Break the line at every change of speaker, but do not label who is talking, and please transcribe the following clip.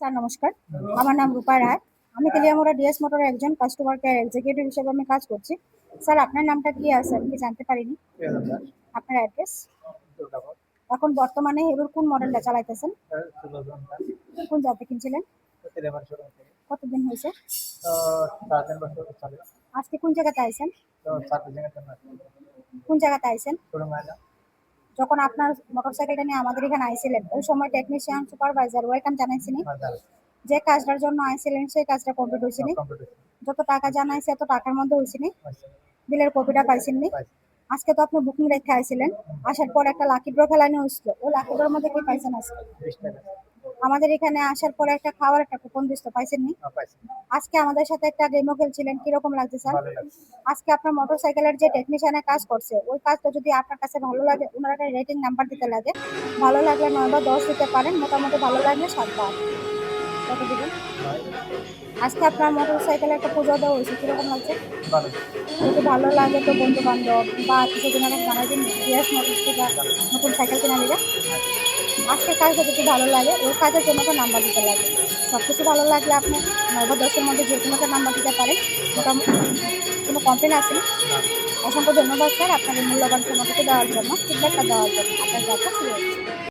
Sir নমস্কার। আমার নাম রূপা রায়। আমি তেলিয়ামুড়া ডিএস মোটরের একজন কাস্টমার কেয়ার এক্সিকিউটিভ হিসেবে আমি কাজ করছি। স্যার আপনার নামটা কি আছে আমি কি জানতে পারিনি? আপনার অ্যাড্রেস? এখন বর্তমানে এবার কোন মডেলটা চালাইতেছেন? কোন জায়গা কিনছিলেন? কতদিন হয়েছে? আজকে কোন জায়গাতে আইছেন? কোন জায়গাতে আইছেন? যখন আপনার মোটরসাইকেলটা নিয়ে আমাদের এখানে আইছিলেন ওই সময় টেকনিশিয়ান সুপারভাইজার ওয়েলকাম জানাইছিনি? যে কাজটার জন্য আইছিলেন সেই কাজটা কমপ্লিট হয়েছিনি? যত টাকা জানাইছে এত টাকার মধ্যে হয়েছিনি? বিলের কপিটা পাইছেননি? আজকে তো আপনি বুকিং রেখে আইছিলেন, আসার পর একটা লাকি ড্র খেলানো হয়েছিল, ওই লাকি ড্রর মধ্যে কি পাইছেন আজকে? আমাদের এখানে আসার পরে একটা খাওয়ার একটা কুপন দিছিল, পাইছেননি? আজকে আমাদের সাথে একটা ডেমো খেলছিলেন, কিরকম লাগছে স্যার? আজকে আপনার মোটরসাইকেলের যে টেকনিশিয়ানের কাজ করছে ওই কাজটা যদি আপনার কাছে ভালো লাগে ওনার একটা রেটিং নাম্বার দিতে লাগে। ভালো লাগলে 9 বা 10 দিতে পারেন, মোটামুটি ভালো লাগলে 7 বা 8। কত দিবেন? আজকে আপনার মোটরসাইকেলে একটা পুজো দেওয়া হয়েছে, কিরকম লাগছে? যদি ভালো লাগে তো বন্ধু বান্ধব বা আত্মীয় স্বজনের জানাই দিন ডিএস মোটরস থেকে নতুন সাইকেল কিনা নিলে। আজকের কাজটা যদি ভালো লাগে ওই কাজের জন্য তো নাম্বার দিতে লাগে। সবকিছু ভালো লাগলে আপনি 9 বা 10-এর মধ্যে যে কোনো একটা নাম্বার দিতে পারেন। মোটামুটি কোনো কমপ্লেন আসেনি। অসংখ্য ধন্যবাদ স্যার আপনার এই মূল্যবান সময়টুকু দেওয়ার জন্য, ফিডব্যাকটা দেওয়ার জন্য। আপনার যাত্রা শুরু হচ্ছে।